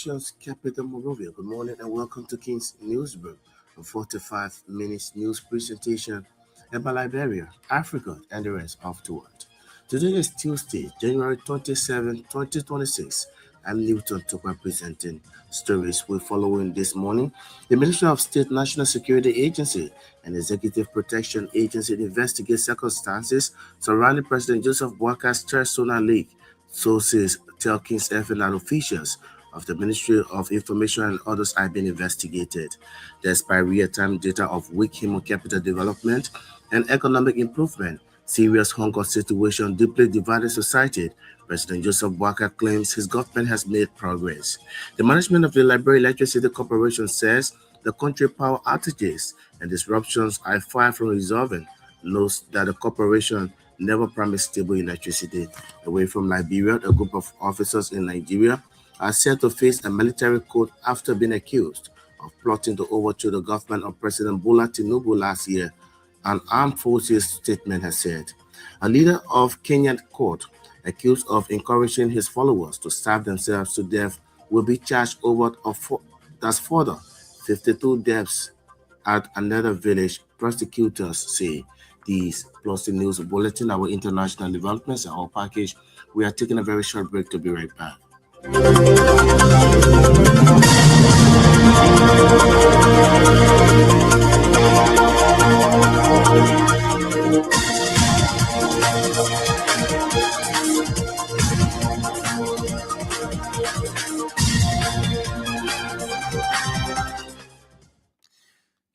nation's capital, Monrovia. Good morning and welcome to King's Newsroom, a 45 minutes news presentation about Liberia, Africa, and the rest of the world. Today is Tuesday, January 27, 2026. I'm Newton Tokwa presenting stories we're following this morning. The Ministry of State National Security Agency and Executive Protection Agency investigate circumstances surrounding President Joseph Boakar's Church Sonar League. Sources tell King's FM and officials of the Ministry of Information and others are being investigated. Despite real-time data of weak human capital development and economic improvement, serious hunger situation deeply divided society, President Joseph Boakai claims his government has made progress. The management of the Liberia Electricity Corporation says the country power outages and disruptions are far from resolving. Notes that the corporation never promised stable electricity. Away from Liberia, a group of officers in Nigeria are set to face a military court after being accused of plotting to overthrow the government of President Bola Tinubu last year, an armed forces statement has said. A leader of Kenyan court, accused of encouraging his followers to starve themselves to death, will be charged over that's further 52 deaths at another village, prosecutors say. These plus the news bulletin, our international developments, and our package. We are taking a very short break to be right back.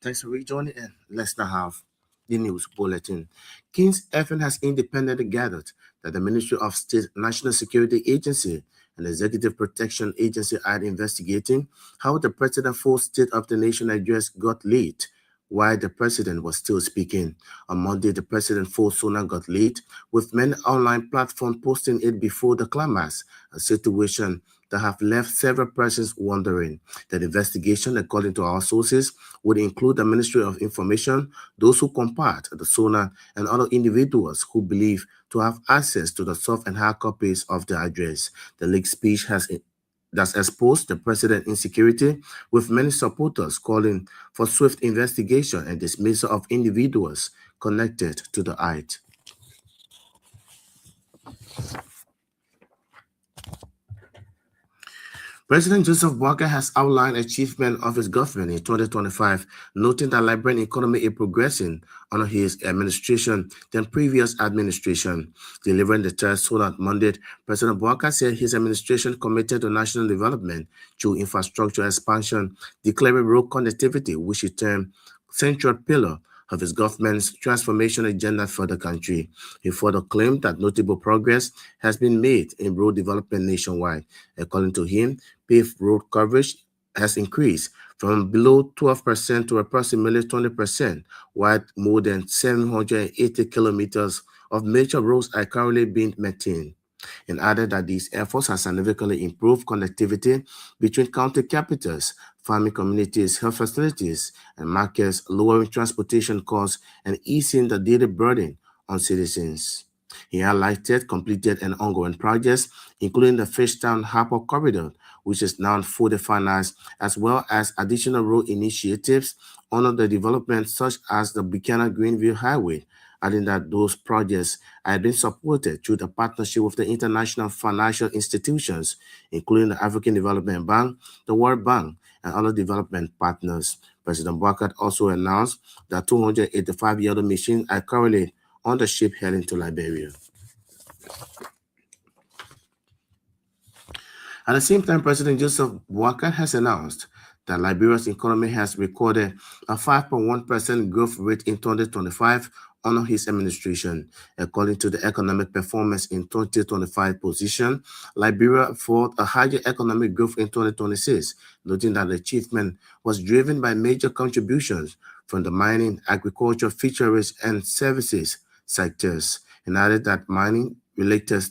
Thanks for rejoining and let's now have the news bulletin. King's FM has independently gathered that the Ministry of State National Security Agency and Executive Protection Agency are investigating how the President's full State of the Nation address got leaked while the president was still speaking. On Monday, the president's full sonar got leaked, with many online platforms posting it before the climax, a situation that have left several persons wondering. The investigation, according to our sources, would include the Ministry of Information, those who compart the sonar, and other individuals who believe to have access to the soft and hard copies of the address. The leaked speech that's exposed the president insecurity, with many supporters calling for swift investigation and dismissal of individuals connected to the act. President Joseph Boakai has outlined achievements of his government in 2025, noting that Liberian economy is progressing under his administration than previous administration. Delivering the third solar mandate, President Boakai said his administration committed to national development through infrastructure expansion, declaring road connectivity, which he termed central pillar of his government's transformation agenda for the country. He further claimed that notable progress has been made in road development nationwide. According to him, paved road coverage has increased from below 12% to approximately 20%, while more than 780 kilometers of major roads are currently being maintained. And added that these efforts have significantly improved connectivity between county capitals, farming communities, health facilities, and markets, lowering transportation costs and easing the daily burden on citizens. He highlighted completed and ongoing projects, including the Fishtown Harper Corridor, which is now fully financed, as well as additional road initiatives under the development, such as the Buchanan Greenville Highway, adding that those projects have been supported through the partnership with the international financial institutions, including the African Development Bank, the World Bank, and other development partners. President Boakai also announced that 285 yellow machines are currently on the ship heading to Liberia. At the same time, President Joseph Boakai has announced that Liberia's economy has recorded a 5.1% growth rate in 2025 under his administration. According to the Economic Performance in 2025 position, Liberia fought a higher economic growth in 2026, noting that the achievement was driven by major contributions from the mining, agriculture, fisheries, and services sectors, and added that mining-related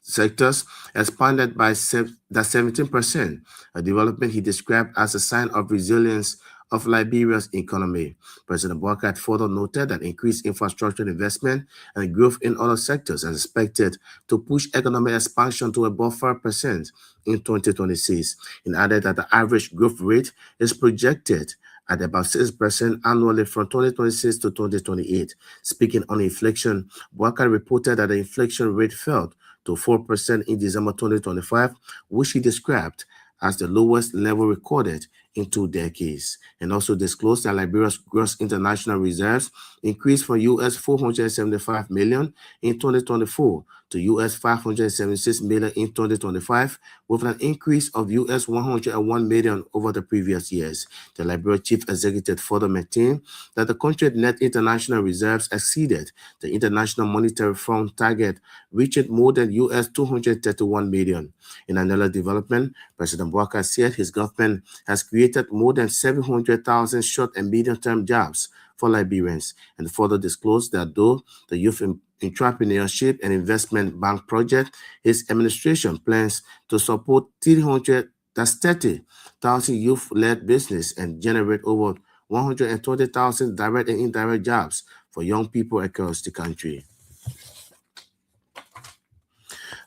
sectors expanded by 17%, a development he described as a sign of resilience of Liberia's economy. President Boubacar further noted that increased infrastructure investment and growth in other sectors is expected to push economic expansion to above 5% in 2026. He added that the average growth rate is projected at about 6% annually from 2026 to 2028. Speaking on inflation, Boubacar reported that the inflation rate fell to 4% in December 2025, which he described as the lowest level recorded in 2 decades, and also disclosed that Liberia's gross international reserves increased from US 475 million in 2024 to US 576 million in 2025, with an increase of US 101 million over the previous years. The Liberia chief executive further maintained that the country's net international reserves exceeded the International Monetary Fund target, reaching more than US 231 million. In another development, President Boubacar said his government has created more than 700,000 short and medium-term jobs for Liberians, and further disclosed that though the Youth Entrepreneurship and Investment Bank project, his administration plans to support 30,000 youth-led business and generate over 120,000 direct and indirect jobs for young people across the country.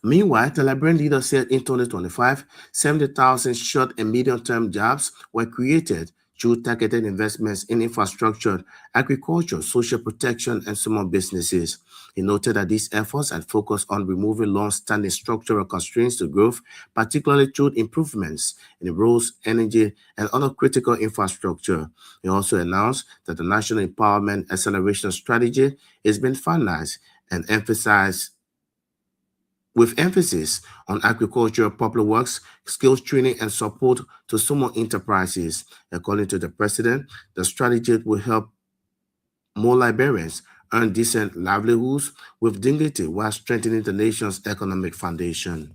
Meanwhile, the Liberian leader said in 2025, 70,000 short and medium-term jobs were created through targeted investments in infrastructure, agriculture, social protection, and small businesses. He noted that these efforts had focused on removing long-standing structural constraints to growth, particularly through improvements in roads, energy, and other critical infrastructure. He also announced that the National Empowerment Acceleration Strategy is being finalized and emphasized with emphasis on agriculture, public works, skills training, and support to small enterprises. According to the president, the strategy will help more Liberians earn decent livelihoods with dignity while strengthening the nation's economic foundation.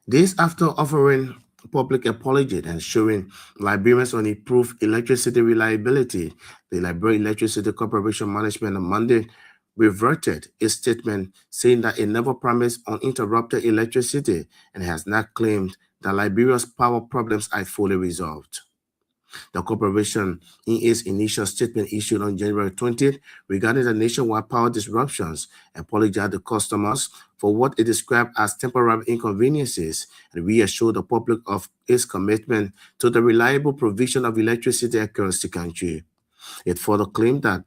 This after offering public apology and showing Liberians on improved electricity reliability, the Liberia Electricity Corporation Management on Monday reverted its statement saying that it never promised uninterrupted electricity and has not claimed that Liberia's power problems are fully resolved. The corporation, in its initial statement issued on January 20th regarding the nationwide power disruptions, apologized to customers for what it described as temporary inconveniences and reassured the public of its commitment to the reliable provision of electricity across the country. It further claimed that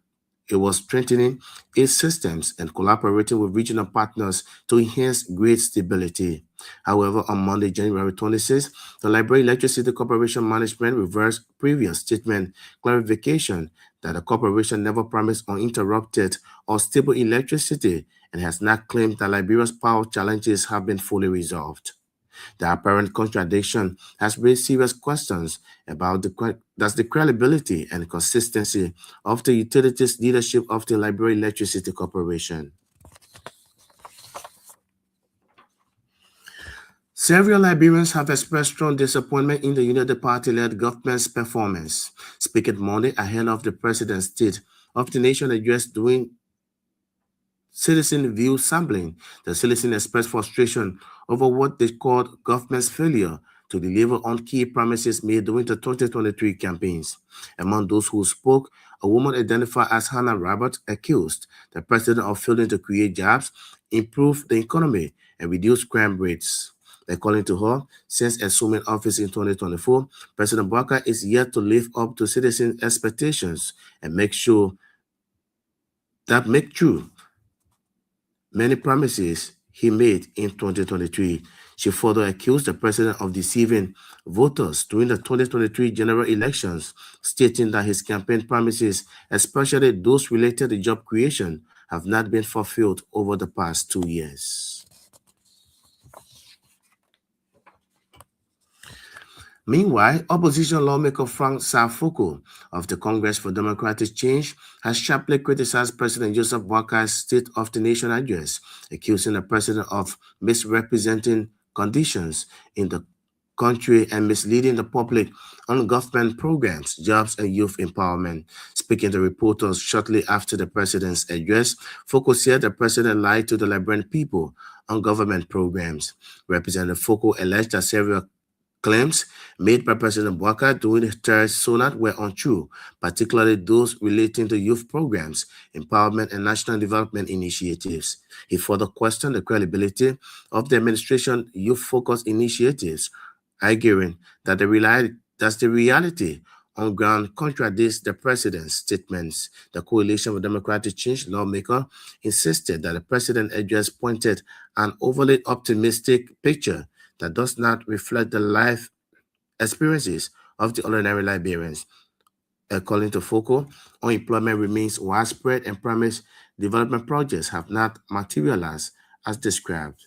it was strengthening its systems and collaborating with regional partners to enhance grid stability. However, on Monday, January 26, the Liberia Electricity Corporation Management reversed previous statement clarification that the corporation never promised uninterrupted or stable electricity and has not claimed that Liberia's power challenges have been fully resolved. The apparent contradiction has raised serious questions about the credibility and consistency of the utilities leadership of the Liberia Electricity Corporation. Several Liberians have expressed strong disappointment in the United Party-led government's performance. Speaking Monday ahead of the President's State of the Nation address during citizen view sampling, the citizens expressed frustration over what they called government's failure to deliver on key promises made during the 2023 campaigns. Among those who spoke, a woman identified as Hannah Roberts accused the president of failing to create jobs, improve the economy, and reduce crime rates. According to her, since assuming office in 2024, President Boubacar is yet to live up to citizen expectations and make true many promises he made in 2023. She further accused the president of deceiving voters during the 2023 general elections, stating that his campaign promises, especially those related to job creation, have not been fulfilled over the past 2 years. Meanwhile, opposition lawmaker Frank Sarfoko of the Congress for Democratic Change has sharply criticized President Joseph Boubacar's State of the Nation address, accusing the president of misrepresenting conditions in the country and misleading the public on government programs, jobs, and youth empowerment. Speaking to reporters shortly after the president's address, Foko said the president lied to the Liberian people on government programs. Representative Foko alleged that several claims made by President Bouakai during the terrorist sonat were untrue, particularly those relating to youth programs, empowerment, and national development initiatives. He further questioned the credibility of the administration's youth-focused initiatives, arguing that the reality on ground contradicts the president's statements. The Coalition for Democratic Change lawmaker insisted that the president's address pointed an overly optimistic picture that does not reflect the life experiences of the ordinary Liberians. According to Foucault, unemployment remains widespread and promised development projects have not materialized as described.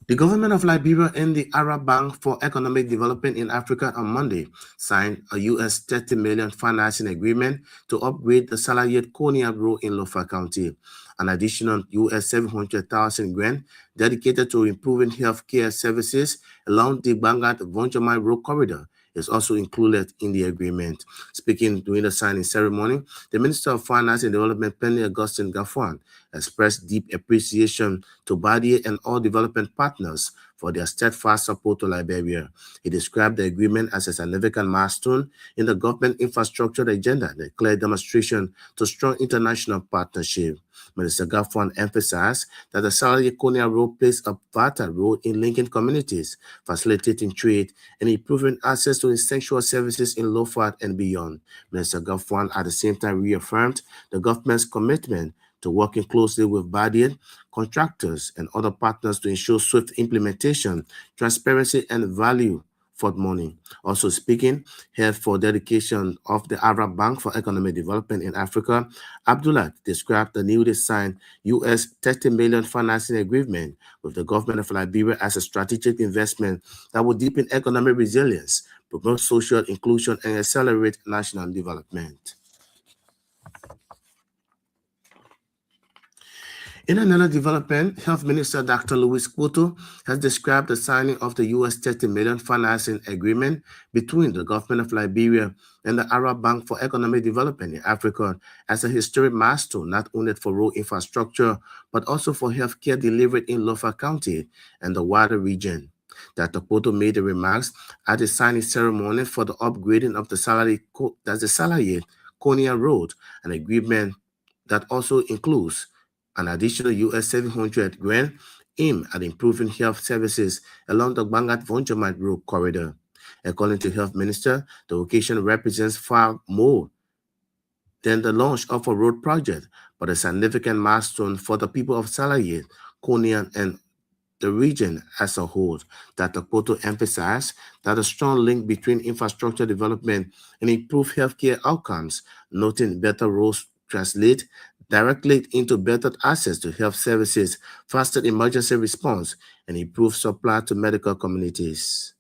The government of Liberia and the Arab Bank for Economic Development in Africa on Monday signed a U.S. $30 million financing agreement to upgrade the Salayet Konya Road in Lofa County. An additional U.S. 700,000 grant dedicated to improving healthcare services along the Bangat-Vonjomai Road corridor is also included in the agreement. Speaking during the signing ceremony, the Minister of Finance and Development, Penny Augustine Gafuan, expressed deep appreciation to Badi and all development partners for their steadfast support to Liberia. He described the agreement as a significant milestone in the government infrastructure agenda and a clear demonstration to strong international partnership. Minister Gafuan emphasized that the Salary Konya Road plays a vital role in linking communities, facilitating trade, and improving access to essential services in Lofat and beyond. Minister Gafuan at the same time reaffirmed the government's commitment to working closely with Badian, contractors, and other partners to ensure swift implementation, transparency, and value for money. Also speaking here for dedication of the Arab Bank for Economic Development in Africa, Abdullah described the newly signed U.S. $30 million financing agreement with the government of Liberia as a strategic investment that will deepen economic resilience, promote social inclusion, and accelerate national development. In another development, Health Minister Dr. Louis Kuto has described the signing of the U.S. $30 million financing agreement between the government of Liberia and the Arab Bank for Economic Development in Africa as a historic milestone, not only for road infrastructure, but also for healthcare delivered in Lofa County and the wider region. Dr. Kuto made the remarks at the signing ceremony for the upgrading of the Salayet Konya Road, an agreement that also includes an additional U.S. 700 grant aimed at improving health services along the Bangat-Vonjomai Road corridor. According to Health Minister, the occasion represents far more than the launch of a road project, but a significant milestone for the people of Salayet, Konya, and the region as a whole. Dr. Koto emphasized that a strong link between infrastructure development and improved healthcare outcomes, noting better roads translate directly into better access to health services, faster emergency response, and improved supply to medical communities.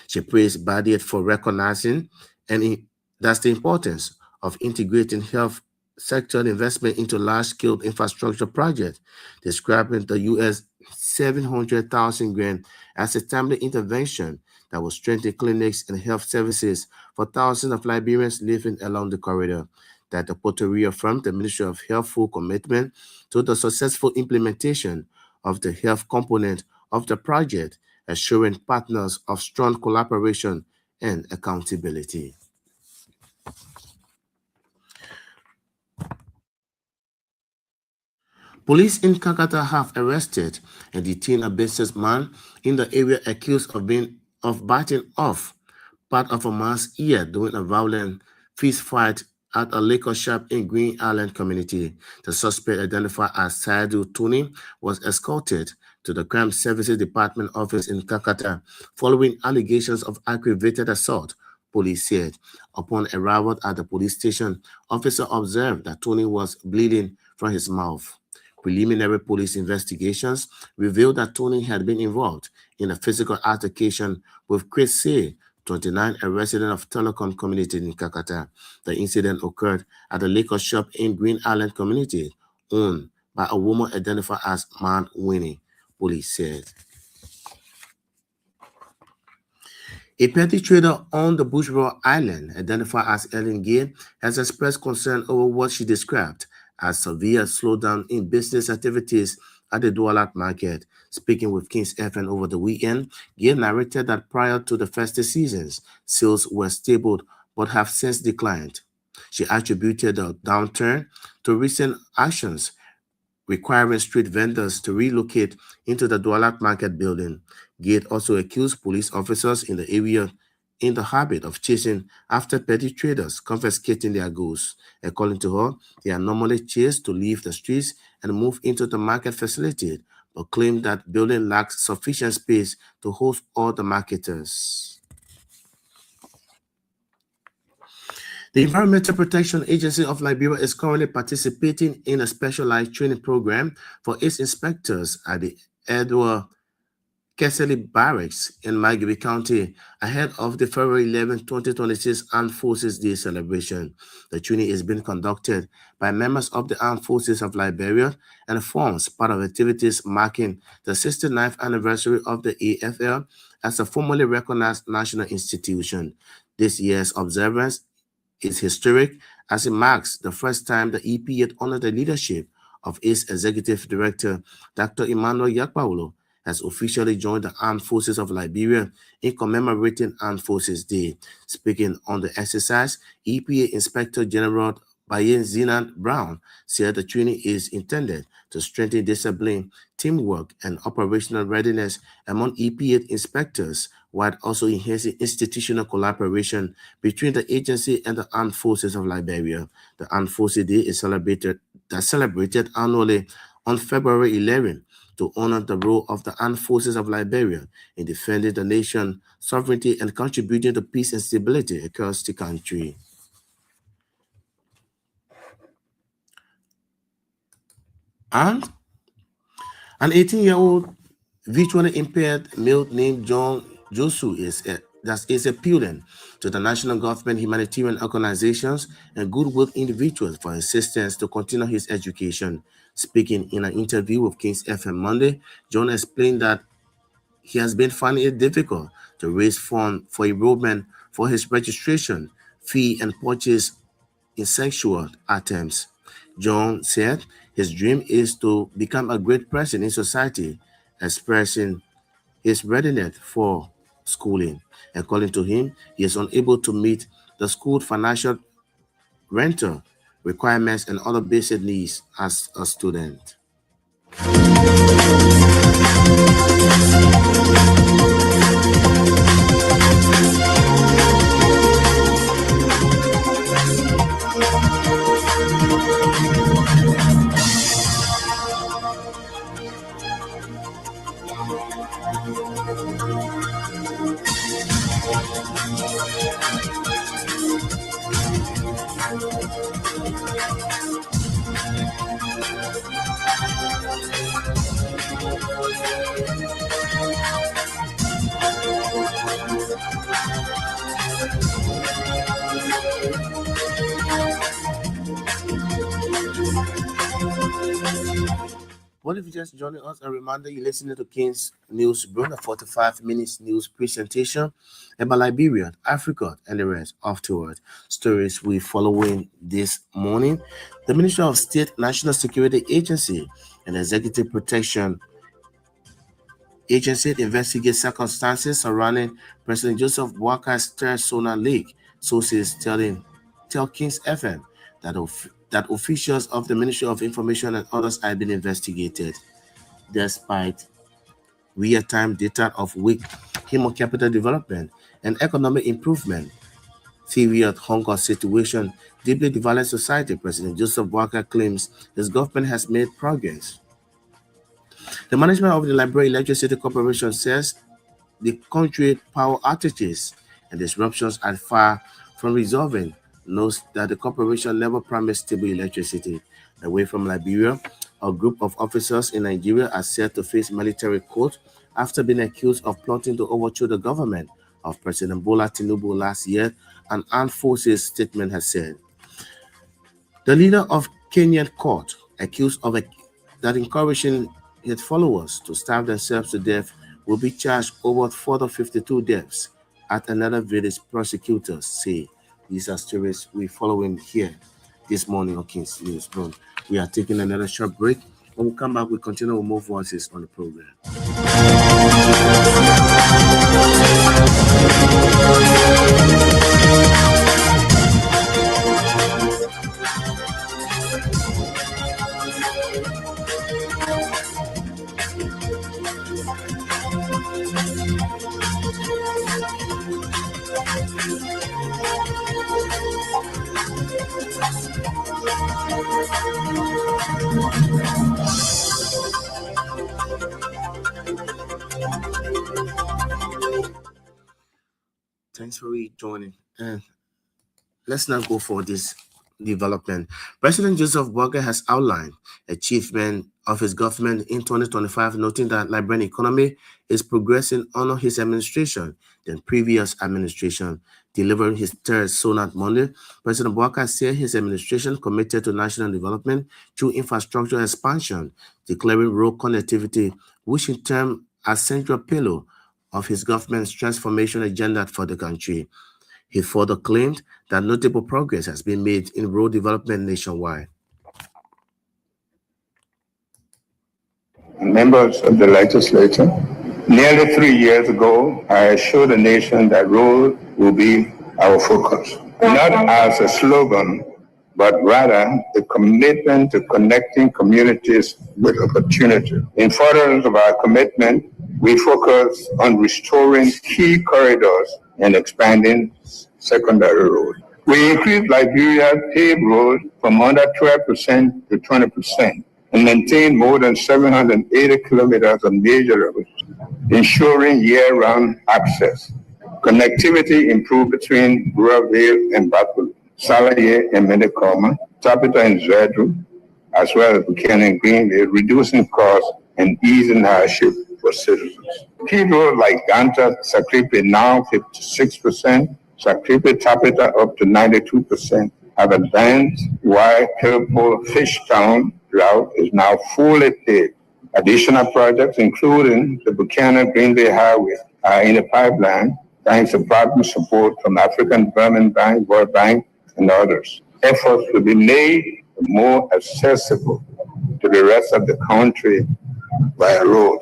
She praised Badiet for recognizing that's the importance of integrating health sector investment into large-scale infrastructure projects, describing the U.S. 700,000 grant as a timely intervention that will strengthen clinics and health services for thousands of Liberians living along the corridor. That the Porto reaffirmed the Ministry of Health full commitment to the successful implementation of the health component of the project, assuring partners of strong collaboration and accountability. Police in Calcutta have arrested and detained a businessman in the area accused of biting off part of a man's ear during a violent fist fight at a liquor shop in Green Island community. The suspect, identified as Saidu Tuni, was escorted to the Crime Services Department office in Calcutta following allegations of aggravated assault, police said. Upon arrival at the police station, officers observed that Tony was bleeding from his mouth. Preliminary police investigations revealed that Tony had been involved in a physical altercation with Chris C., 29, a resident of Telecom community in Calcutta. The incident occurred at a liquor shop in Green Island community, owned by a woman identified as Mount Winnie, police said. A petty trader on the Bushra Island, identified as Ellen Gay, has expressed concern over what she described as severe slowdown in business activities at the Dualat market. Speaking with Kings FM over the weekend, Gail narrated that prior to the festive seasons, sales were stable but have since declined. She attributed the downturn to recent actions requiring street vendors to relocate into the Dualat Market building. Gate also accused police officers in the area in the habit of chasing after petty traders, confiscating their goods. According to her, they are normally chased to leave the streets and move into the market facility, but claimed that building lacks sufficient space to host all the marketers. The Environmental Protection Agency of Liberia is currently participating in a specialized training program for its inspectors at the Edward Kesseley Barracks in Magui County ahead of the February 11, 2026 Armed Forces Day celebration. The training is being conducted by members of the Armed Forces of Liberia and forms part of activities marking the 69th anniversary of the AFL as a formally recognized national institution. This year's observance is historic as it marks the first time the EPA honored the leadership of its executive director, Dr. Emmanuel Yakpaulo, has officially joined the Armed Forces of Liberia in commemorating Armed Forces Day. Speaking on the exercise, EPA Inspector General Bayen Zinan Brown said the training is intended to strengthen discipline, teamwork, and operational readiness among EPA inspectors, while also enhancing institutional collaboration between the agency and the Armed Forces of Liberia. The Armed Forces Day is celebrated annually on February 11 to honor the role of the Armed Forces of Liberia in defending the nation's sovereignty and contributing to peace and stability across the country. And an 18-year-old visually impaired male named John Josu is appealing to the national government, humanitarian organizations, and goodwill individuals for assistance to continue his education. Speaking in an interview with Kings FM Monday, John explained that he has been finding it difficult to raise funds for enrollment for his registration fee and purchase in sexual attempts. John said his dream is to become a great person in society, expressing his readiness for schooling. According to him, he is unable to meet the school financial rental requirements and other basic needs as a student. What if you just joining us? A reminder you're listening to King's News Broom, a 45 minutes news presentation about Liberia, Africa, and the rest afterward. Stories we following this morning. The Ministry of State, National Security Agency, and Executive Protection Agency investigate circumstances surrounding President Joseph Boakai Stir Sonar Lake. Sources tell Kings FM that officials of the Ministry of Information and others have been investigated, despite real-time data of weak human capital development and economic improvement. Theory of hunger situation, deeply violent society. President Joseph Boakai claims his government has made progress. The management of the Liberia Electricity Corporation says the country power outages and disruptions are far from resolving. Notes that the corporation never promised stable electricity. Away from Liberia, a group of officers in Nigeria are set to face military court after being accused of plotting to overthrow the government of President Bola Tinubu last year, an armed forces statement has said. The leader of Kenyan court accused of that encouraging his followers to starve themselves to death will be charged over further 52 deaths at another village, prosecutors say. These are stories we're following here this morning on King's News Room. We are taking another short break. When we come back, we continue with more voices on the program. Thanks for rejoining. And let's now go for this development. President Joseph Boakai has outlined achievement of his government in 2025, noting that Liberian economy is progressing under his administration than previous administration. Delivering his third Sonat Monday, President Boakai said his administration committed to national development through infrastructure expansion, declaring road connectivity, which in turn a central pillar of his government's transformation agenda for the country. He further claimed that notable progress has been made in road development nationwide. Members of the legislature, nearly 3 years ago, I assured the nation that road will be our focus, not as a slogan, but rather a commitment to connecting communities with opportunity. In furtherance of our commitment, we focus on restoring key corridors and expanding secondary roads. We increased Liberia's paved road from under 12% to 20% and maintained more than 780 kilometers of major roads, ensuring year-round access. Connectivity improved between Buraville and Batul, Salaye and Medekoma, Tapita and Zedru, as well as Buchanan and Greenville, reducing costs and easing hardship for citizens. Key roads like Ganta, Sakripe now 56%, Sakripe Tapita up to 92%, have advanced, while Kilpole Fishtown route is now fully paved. Additional projects, including the Buchanan Greenville Highway, are in the pipeline thanks to partner support from African Development Bank, World Bank, and others. Efforts will be made more accessible to the rest of the country by road.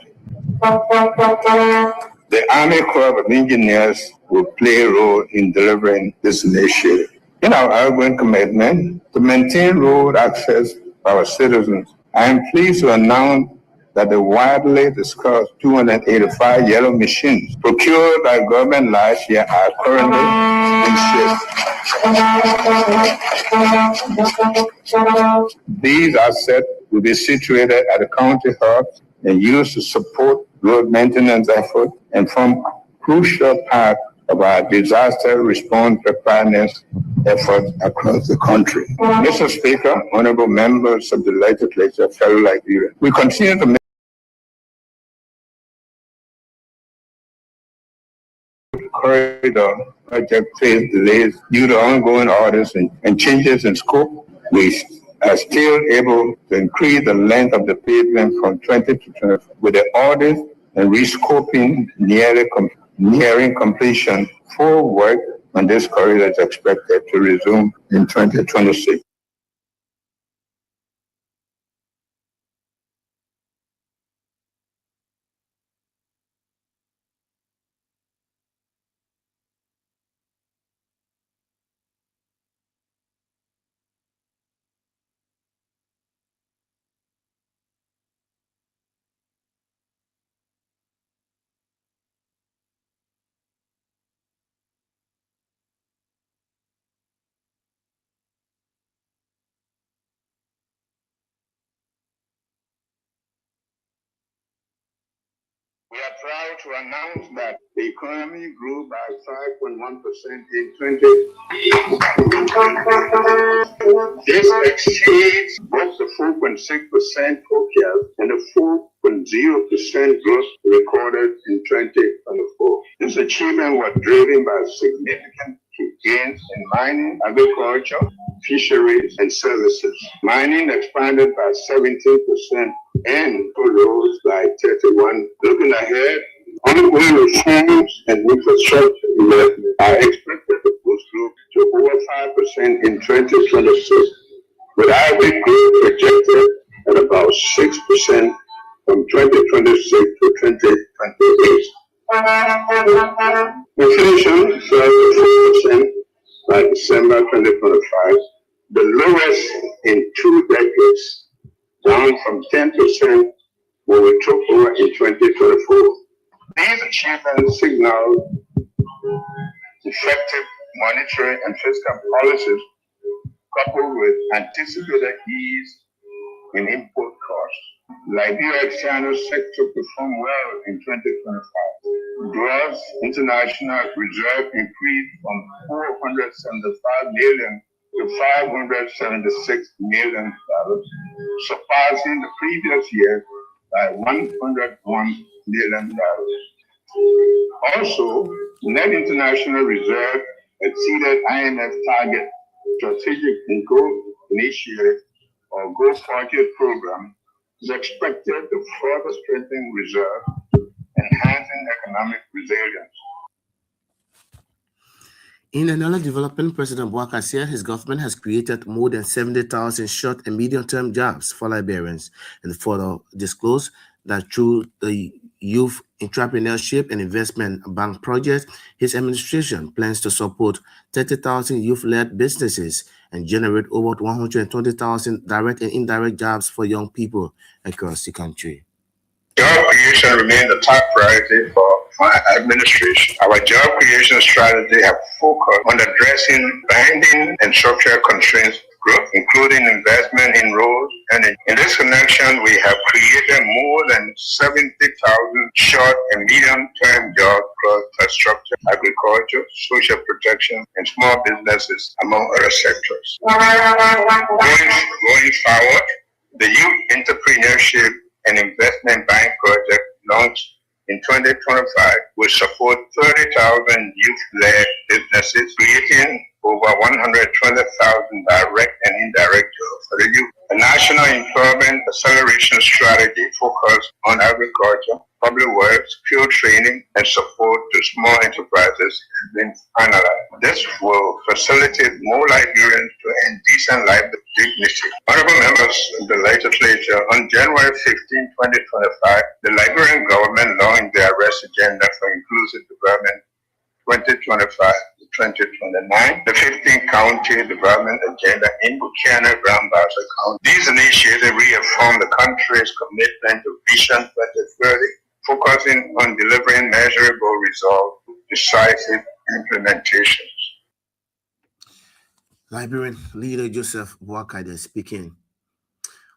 The Army Corps of Engineers will play a role in delivering this initiative. In our ongoing commitment to maintain road access for our citizens, I am pleased to announce that the widely discussed 285 yellow machines procured by government last year are currently in shift. These assets will be situated at the county hubs and used to support road maintenance efforts and form a crucial part of our disaster response preparedness efforts across the country. Mr. Speaker, honorable members of the legislature, fellow Liberians, we continue to make corridor project face delays due to ongoing orders and changes in scope. We are still able to increase the length of the pavement from 20 to 20 with the orders and rescoping nearing completion. Full work on this corridor is expected to resume in 2026. We are proud to announce that the economy grew by 5.1% in 2020. This exceeds both the 4.6% forecast and the 4.0% growth recorded in 2024. This achievement was driven by significant gains in mining, agriculture, fisheries, and services. Mining expanded by 17% and rose by 31%. Looking ahead, ongoing reforms and infrastructure investment are expected to boost growth to over 5% in 2026, with average growth projected at about 6% from 2026 to 2028. Inflation fell to 4% by December 2025, the lowest in 2 decades, down from 10% when we took over in 2024. These achievements signal effective monetary and fiscal policies coupled with anticipated ease in input costs. Liberia external sector performed well in 2025. Gross international reserve increased from 475 million to 576 million dollars, surpassing the previous year by 101 million dollars. Also, net international reserve exceeded IMF target strategic growth initiative or growth project program is expected to further strengthen reserve, enhancing economic resilience. In another development, President Bouaka said his government has created more than 70,000 short and medium-term jobs for Liberians, and further disclosed that through the Youth Entrepreneurship and Investment Bank project, his administration plans to support 30,000 youth-led businesses and generate over 120,000 direct and indirect jobs for young people across the country. Job creation remains a top priority for my administration. Our job creation strategy has focused on addressing binding and structural constraints growth, including investment in roads. And in this connection, we have created more than 70,000 short and medium-term jobs across infrastructure, agriculture, social protection, and small businesses, among other sectors. Going forward, the Youth Entrepreneurship and Investment Bank project launched in 2025 will support 30,000 youth-led businesses, creating over 120,000 direct and indirect jobs for the youth. The National Employment Acceleration Strategy focused on agriculture, public works, field training, and support to small enterprises has been finalized. This will facilitate more Liberians to earn decent life with dignity. Honorable members of the legislature, on January 15, 2025, the Liberian government launched the Arrest Agenda for Inclusive Development 2025 to 2029, the 15-county development agenda in Buchanan Grand-Bassa County. These initiatives reaffirm the country's commitment to Vision 2030, focusing on delivering measurable results, decisive implementations. Liberian leader Joseph Bouaka speaking.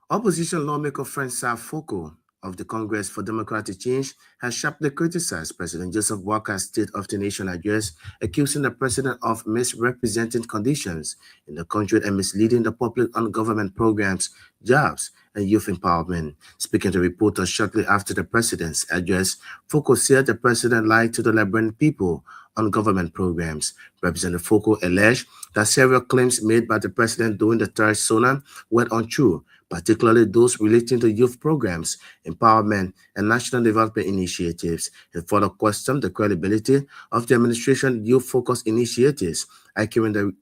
Opposition lawmaker Francois Foucault of the Congress for Democratic Change has sharply criticized President Joseph Bouaka's State of the Nation address, accusing the president of misrepresenting conditions in the country and misleading the public on government programs, jobs, and youth empowerment. Speaking to reporters shortly after the president's address, Foucault said the president lied to the Liberian people on government programs. Representative Foucault alleged that several claims made by the president during the third SONA were untrue, particularly those relating to youth programs, empowerment, and national development initiatives, and further questioned the credibility of the administration's youth-focused initiatives, arguing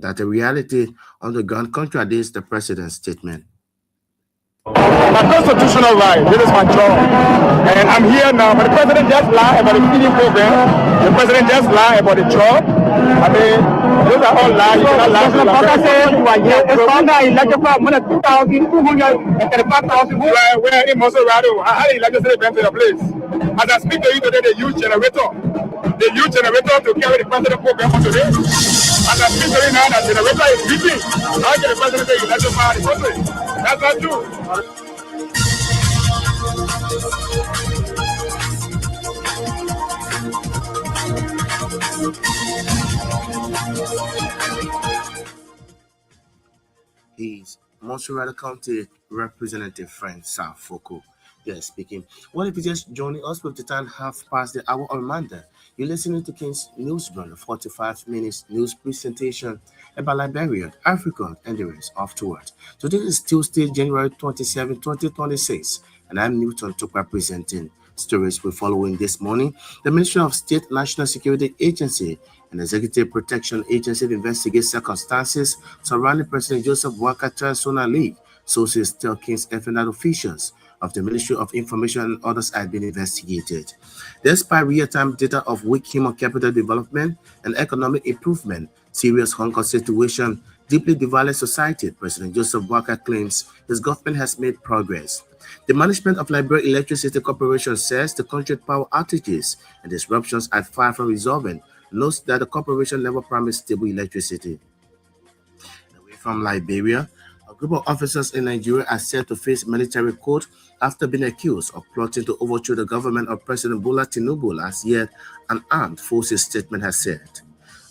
that the reality on the ground contradicts the president's statement. My constitutional right, this is my job. And I'm here now, but the president just lied about the feeding program. The president just lied about the job. I mean, those are all lies. You cannot lie to the president. It's found out elected for more than 2,235,000. Where in Monserrado, how the electricity went to the place. As I speak to you today, they use generator. They use generator to carry the president program for today. As I speak to you now, that generator is leaking. How can the president say elected for the country? That's not true. He's Montserrat County Representative Francois Foucault. Yes, speaking. What if you just joining us with the time half past the hour on Monday? You're listening to King's Newsroom, a 45 minutes news presentation about Liberia, Africa, and the rest afterwards. Today is Tuesday, January 27, 2026, and I'm Newton Tukwa presenting stories we're following this morning. The Ministry of State National Security Agency and Executive Protection Agency investigate circumstances surrounding President Joseph Bouaka Sona League Sources tell King's FM that officials of the Ministry of Information and others had been investigated. Despite real-time data of weak human capital development and economic improvement, serious hunger situation deeply divided society, President Joseph Boakai claims his government has made progress. The management of Liberia Electricity Corporation says the country's power outages and disruptions are far from resolving, notes that the corporation never promised stable electricity. Away from Liberia, a group of officers in Nigeria are set to face military court after being accused of plotting to overthrow the government of President Bola Tinubu last year, an armed forces statement has said.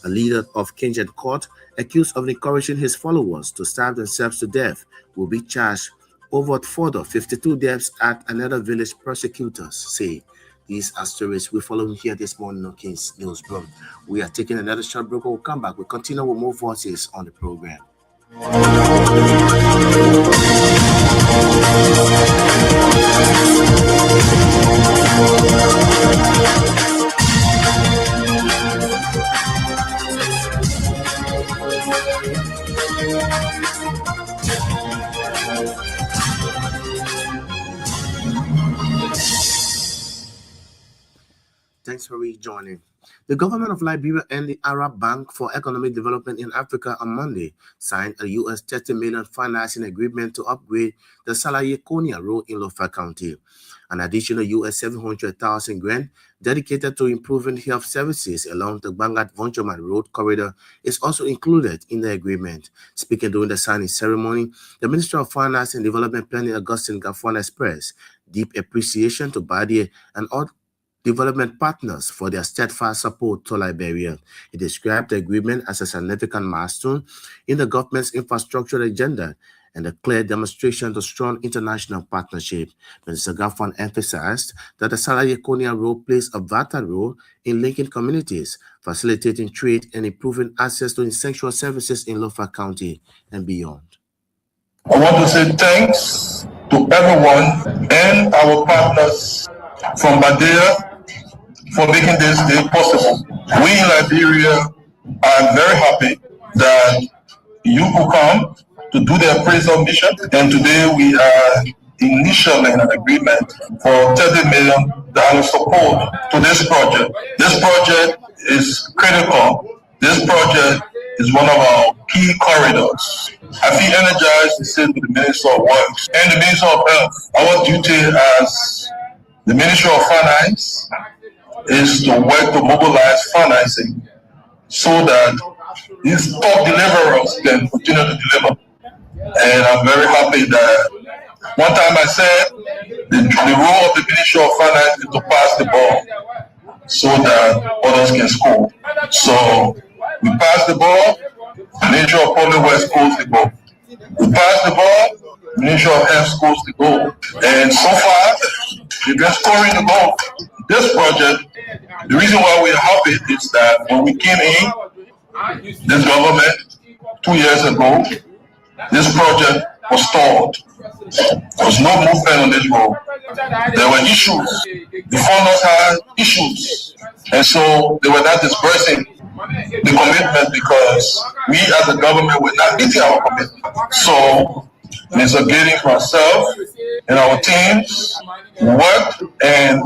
A leader of Kenyan court, accused of encouraging his followers to starve themselves to death, will be charged over further 52 deaths at another village, prosecutors say. These are stories we follow here this morning on King's Newsroom. We are taking another short break. We'll come back. We'll continue with more voices on the program. Thanks for rejoining. The government of Liberia and the Arab Bank for Economic Development in Africa on Monday signed a US $30 million financing agreement to upgrade the Salaye-Konya Road in Lofa County. An additional US 700,000 grant dedicated to improving health services along the Bangat-Vonchoman Road corridor is also included in the agreement. Speaking during the signing ceremony, the Minister of Finance and Development Planning, Augustine Gafwan, expressed deep appreciation to Badie and all development partners for their steadfast support to Liberia. He described the agreement as a significant milestone in the government's infrastructure agenda and a clear demonstration of strong international partnership. Mr. Gafwan emphasized that the Salaye-Konya Road plays a vital role in linking communities, facilitating trade, and improving access to essential services in Lofa County and beyond. I want to say thanks to everyone and our partners from Badea for making this day possible. We in Liberia are very happy that you could come to do the appraisal mission, and today we are initially in an agreement for $30 million support to this project. This project is critical. This project is one of our key corridors. I feel energized to sit with the Minister of Works and the Minister of Health. Our duty as the Ministry of Finance is to work to mobilize financing so that these top deliverers can continue to deliver. And I'm very happy that one time I said the role of the Ministry of Finance is to pass the ball so that others can score. So we pass the ball, the Ministry of Public Works scores the ball. We pass the ball, the Ministry of Health scores the goal. And so far, we've been scoring the goal. This project, the reason why we're happy is that when we came in, this government 2 years ago, this project was stalled. There was no movement on this road. There were issues. The funders had issues. And so they were not disbursing the commitment because we as a government were not meeting our commitment. So Mr. Gideon, myself, and our teams worked, and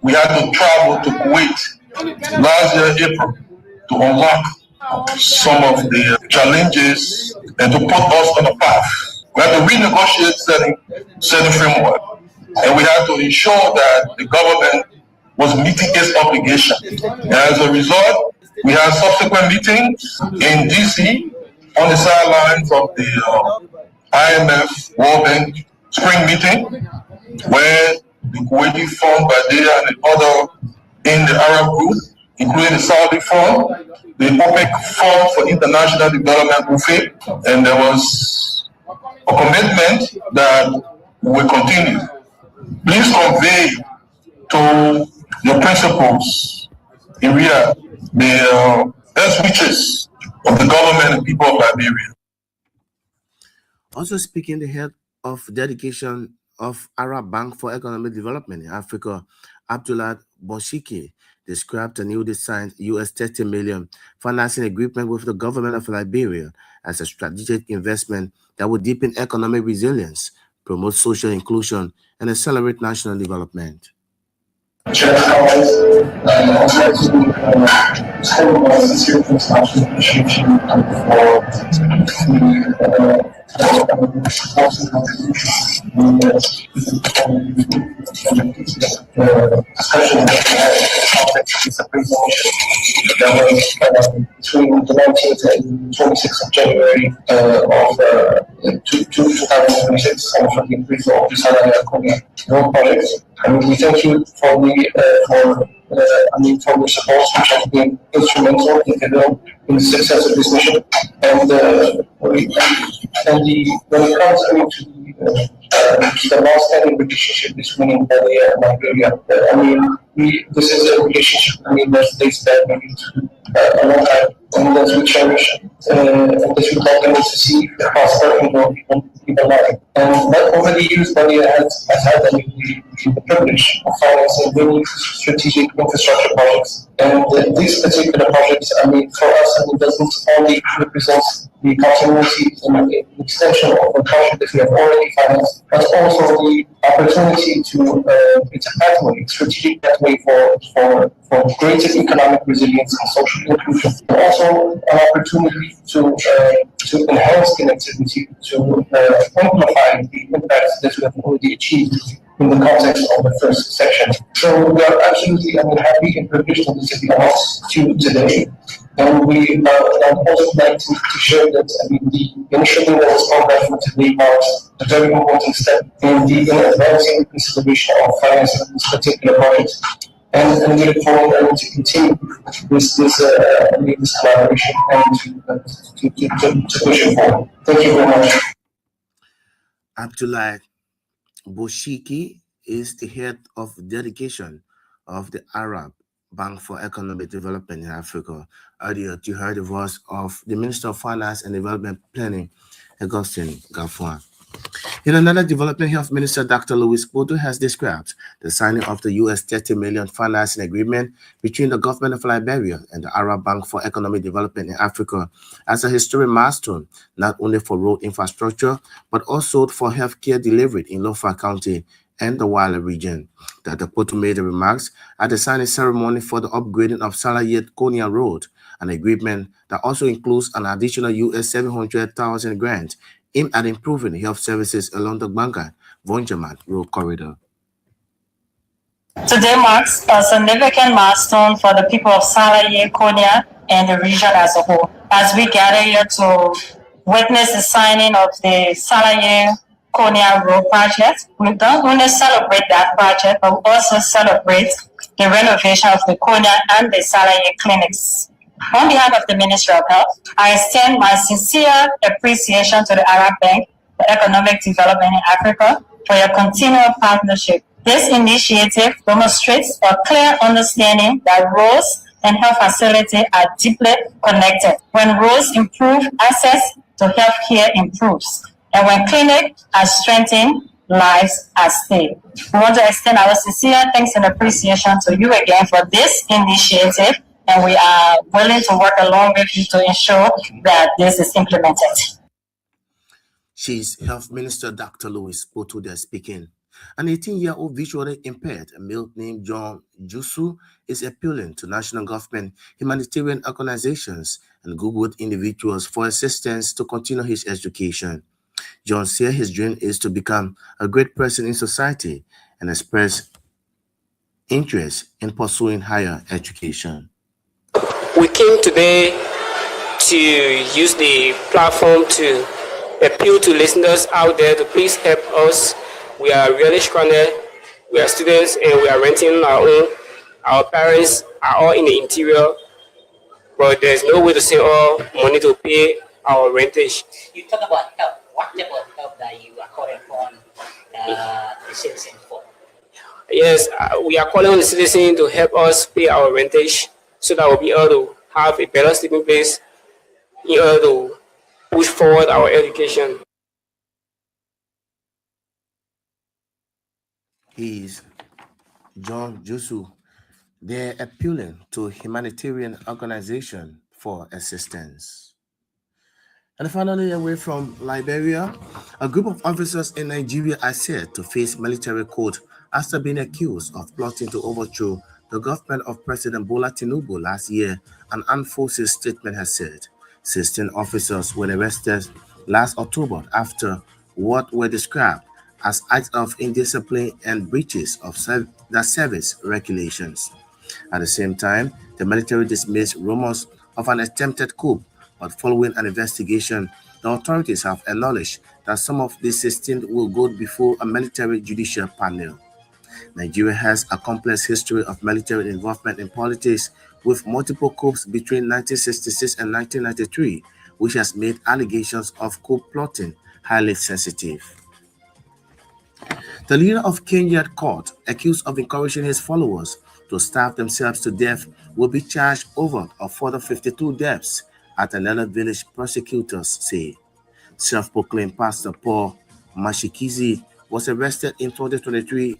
we had to travel to Kuwait last year, April, to unlock some of the challenges and to put us on a path. We had to renegotiate certain framework, and we had to ensure that the government was meeting its obligation. And as a result, we had subsequent meetings in DC on the sidelines of the IMF World Bank spring meeting, where the Kuwaiti Fund, Badea, and the other in the Arab group, including the Saudi Fund, the OPEC Fund for International Development, UFE, and there was a commitment that we will continue. Please convey to your principals in Riyadh the best wishes of the government and people of Liberia. Also speaking the head of dedication of Arab Bank for Economic Development in Africa, Abdullah Boshiki described a newly signed US $30 million financing agreement with the government of Liberia as a strategic investment that would deepen economic resilience, promote social inclusion, and accelerate national development. Just always, also to extend my sincere appreciation for the discussion is a presentation that was between the 19th and 26th of January of 2026 for the increase of the Salary Road project. We thank you for for the support which has been instrumental in the success of this mission. And when it comes to the long-standing relationship between India and Liberia, this is a relationship that dates back maybe to a long time, and that we cherish, and that we continue to see prosper in the life. And that over the years, India has had the privilege of financing many strategic infrastructure projects. And these particular projects, for us, doesn't only represent the continuity and the extension of the project that we have already financed, but also the opportunity to it's a pathway, strategic pathway for greater economic resilience and social inclusion. Also, an opportunity to enhance connectivity, to amplify the impacts that we have already achieved in the context of the first section. So we are absolutely happy and privileged to be announced to you today. And we also like to share that the initiative that was organized for today marks a very important step in advancing the consideration of financing this particular project. And we look forward to continue this collaboration and to push it forward. Thank you very much. Abdullah Boshiki is the head of dedication of the Arab Bank for Economic Development in Africa. Earlier, you heard the voice of the Minister of Finance and Development Planning, Augustin Gafuan. In another development, Health Minister Dr. Louis Bodo has described the signing of the US $30 million financing agreement between the government of Liberia and the Arab Bank for Economic Development in Africa as a historic milestone, not only for road infrastructure, but also for healthcare delivery in Lofa County and the Wale region. Dr. Bodo made the remarks at the signing ceremony for the upgrading of Salayet Konya Road, an agreement that also includes an additional US 700,000 grant aimed at improving health services along the Banga-Vonjaman Road corridor. Today marks a significant milestone for the people of Salaye, Konya, and the region as a whole. As we gather here to witness the signing of the Salaye Konya Road project, we don't only celebrate that project, but we also celebrate the renovation of the Konya and the Salaye clinics. On behalf of the Ministry of Health, I extend my sincere appreciation to the Arab Bank for Economic Development in Africa for your continual partnership. This initiative demonstrates a clear understanding that roads and health facilities are deeply connected. When roads improve, access to health care improves. And when clinics are strengthened, lives are saved. We want to extend our sincere thanks and appreciation to you again for this initiative, and we are willing to work along with you to ensure that this is implemented. She's Health Minister Dr. Louis Botude speaking. An 18-year-old visually impaired male named John Jusu is appealing to national government, humanitarian organizations, and goodwill individuals for assistance to continue his education. John said his dream is to become a great person in society and express interest in pursuing higher education. We came today to use the platform to appeal to listeners out there to please help us. We are really stranded. We are students and we are renting our own. Our parents are all in the interior, but there's no way to send all money to pay our rentage. You talk about help. What type of help that you are calling upon the citizens for? Yes, we are calling on the citizens to help us pay our rentage so that we'll be able to have a better sleeping place in order to push forward our education. He is John Jusu, They're appealing to humanitarian organizations for assistance. And finally, away from Liberia, a group of officers in Nigeria are said to face military court after being accused of plotting to overthrow the government of President Bola Tinubu last year, an armed forces statement has said. 16 officers were arrested last October after what were described as acts of indiscipline and breaches of the service regulations. At the same time, the military dismissed rumors of an attempted coup, but following an investigation, the authorities have acknowledged that some of the 16 will go before a military judicial panel. Nigeria has a complex history of military involvement in politics, with multiple coups between 1966 and 1993, which has made allegations of coup plotting highly sensitive. The leader of Kenyan court, accused of encouraging his followers to starve themselves to death, will be charged over a further 52 deaths at another village, prosecutors say. Self-proclaimed pastor Paul Mashikizi was arrested in 2023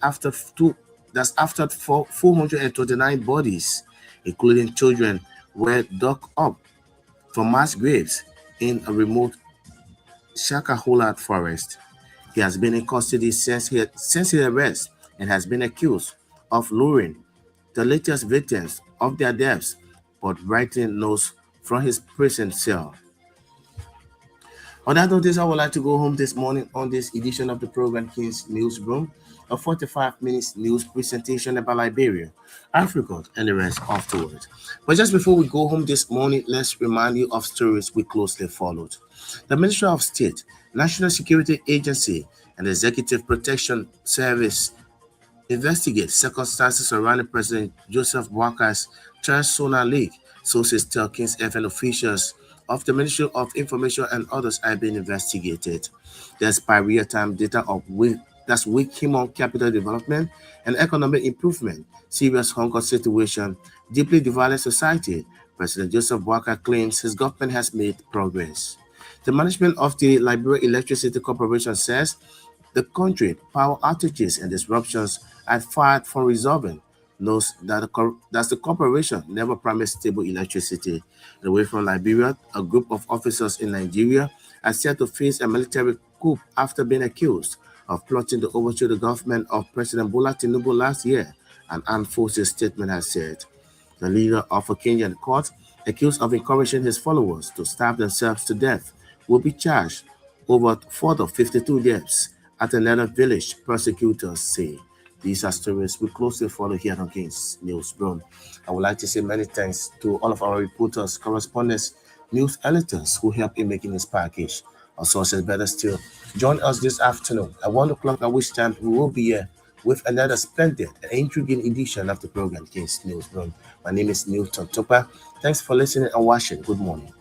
after 429 bodies, including children, were dug up from mass graves in a remote Shakahola forest. He has been in custody since his arrest and has been accused of luring the latest victims of their deaths, but writing notes from his prison cell. On that notice, I would like to go home this morning on this edition of the program King's Newsroom, a 45 minutes news presentation about Liberia, Africa, and the rest afterwards. But just before we go home this morning, let's remind you of stories we closely followed. The Ministry of State, National Security Agency, and the Executive Protection Service investigate circumstances surrounding President Joseph Boakar's Trans-Sonar League. Sources tell Kings FM officials of the Ministry of Information and others are being investigated. Despite real-time data of weak human capital development and economic improvement, serious hunger situation, deeply divided society, President Joseph Boakar claims his government has made progress. The management of the Liberia Electricity Corporation says the country power outages and disruptions are far from resolving. Notes that the corporation never promised stable electricity. Away from Liberia, a group of officers in Nigeria are set to face a military coup after being accused of plotting to overthrow the government of President Bola Tinubu last year, an armed forces statement has said. The leader of a Kenyan court, accused of encouraging his followers to starve themselves to death, will be charged over further 52 deaths at another village, prosecutors say. These are stories we closely follow here on King's Newsroom. I would like to say many thanks to all of our reporters, correspondents, news editors who helped in making this package. Our sources, better still, join us this afternoon at 1 o'clock, at which time we will be here with another splendid and intriguing edition of the program King's Newsroom. My name is Newton Topa. Thanks for listening and watching. Good morning.